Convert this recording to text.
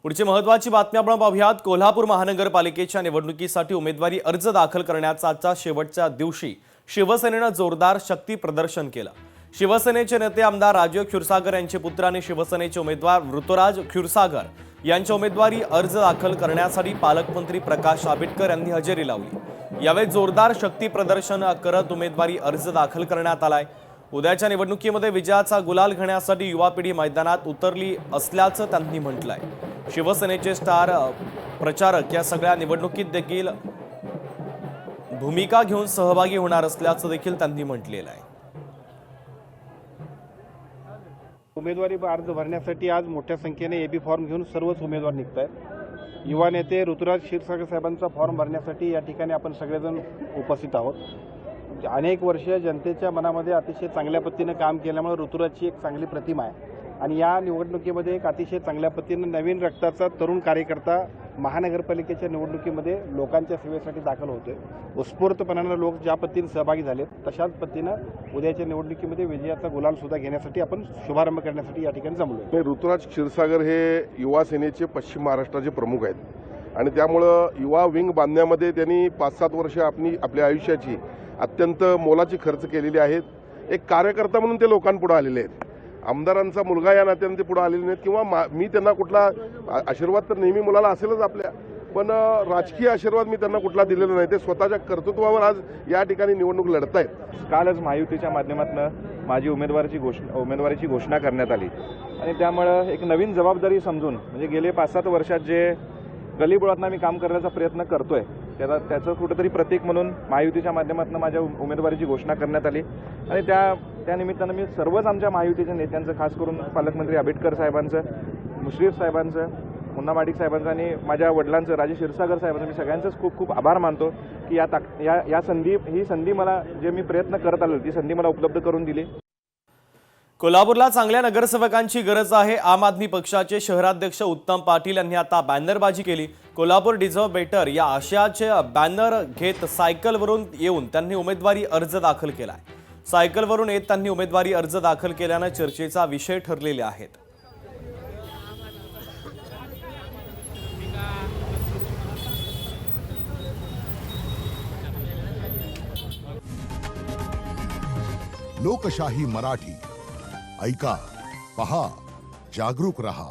पुढची महत्त्वाची बातमी आपण पाहूयात। कोल्हापूर महानगरपालिकेच्या निवडणुकीसाठी उमेदवारी अर्ज दाखल करण्याचा आजच्या शेवटच्या दिवशी शिवसेनेने जोरदार शक्ती प्रदर्शन केलं। शिवसेनेचे नेते आमदार राजीव क्षीरसागर यांचे पुत्र आणि शिवसेनेचे उमेदवार ऋतुराज क्षीरसागर यांच्या उमेदवारी अर्ज दाखल करण्यासाठी पालकमंत्री प्रकाश आंबेडकर यांनी हजेरी लावली। यावेळी जोरदार शक्ती प्रदर्शन करत उमेदवारी अर्ज दाखल करण्यात आलाय। उद्याच्या निवडणुकीमध्ये विजयाचा गुलाल घेण्यासाठी युवा पिढी मैदानात उतरली असल्याचं त्यांनी म्हटलंय। शिवसेनेचे स्टार प्रचारक या सगळ्या निवडणुकीत देखील भूमिका घेऊन सहभागी होणार असल्याचं देखील त्यांनी म्हटलेलं आहे। उमेदवारी अर्ज भरण्यासाठी आज मोठ्या संख्येने एबी फॉर्म घेऊन सर्वच उमेदवार निघत आहेत। युवा नेते ऋतुराज क्षीरसागर साहेबांचा फॉर्म भरण्यासाठी या ठिकाणी आपण सगळेजण उपस्थित आहोत। अनेक वर्ष जनतेच्या मनामध्ये अतिशय चांगल्या पद्धतीने काम केल्यामुळे ऋतुराजची एक चांगली प्रतिमा आहे आणि या निवडणुकीमध्ये एक अतिशय चांगल्या पद्धतीने नवीन रक्ताचा तरुण कार्यकर्ता महानगरपालिकेच्या निवडणुकीमध्ये लोकांच्या सेवेसाठी दाखल होतोय। उत्स्फूर्तपणाने लोक ज्या पद्धतीने सहभागी झालेत तशाच पद्धतीनं उद्याच्या निवडणुकीमध्ये विजयाचा गुलाल सुद्धा घेण्यासाठी आपण शुभारंभ करण्यासाठी या ठिकाणी जमलो। ऋतुराज क्षीरसागर हे युवा सेनेचे पश्चिम महाराष्ट्राचे प्रमुख आहेत आणि त्यामुळं युवा विंग बांधण्यामध्ये त्यांनी 5-7 वर्ष आपल्या आयुष्याची अत्यंत मोलाची खर्च केलेली आहेत। एक कार्यकर्ता म्हणून ते लोकांपुढे आलेले आहेत। आमदारांचा मुलगा या नात्याने ते पुढे आलेले नाहीत किंवा मी त्यांना कुठला आशीर्वाद तर नेहमी मुलाला असेलच आपल्या, पण राजकीय आशीर्वाद मी त्यांना कुठला दिलेला नाही। ते स्वतःच्या कर्तृत्वावर आज या ठिकाणी निवडणूक लढतायत। कालच महायुतीच्या माध्यमातून माझी उमेदवारीची घोषणा करण्यात आली आणि त्यामुळे एक नवीन जबाबदारी समजून म्हणजे गेले 5-7 वर्षात जे गलीबोळातनं मी काम करण्याचा प्रयत्न करतोय त्याचं कुठेतरी प्रतीक म्हणून महायुतीच्या माध्यमातून माझ्या उमेदवारीची घोषणा करण्यात आली आणि त्या निमित्तानं मी सर्वच आमच्या महायुतीच्या नेत्यांचं, खास करून पालकमंत्री आंबेडकर साहेबांचं, मुश्रीफ साहेबांचं, मुन्ना माडिक साहेबांचं आणि माझ्या वडिलांचं राजीव क्षीरसागर साहेबांचं मी सगळ्यांचंच खूप खूप आभार मानतो की ही संधी मला जे मी प्रयत्न करत आलो ती संधी मला उपलब्ध करून दिली। कोल्हापूरला चांगल्या नगरसेवकांची गरज आहे। आम आदमी पक्षाचे शहराध्यक्ष उत्तम पाटील यांनी आता बॅनरबाजी केली। कोल्हापूर डिझर्व बेटर या आशयाचे बॅनर घेत सायकलवरून येऊन त्यांनी उमेदवारी अर्ज दाखल केलाय। सायकलवरून येत त्यांनी उमेदवारी अर्ज दाखल केल्याने चर्चेचा विषय ठरलेले आहेत। लोकशाही मराठी ऐका, पहा, जागरूक रहा।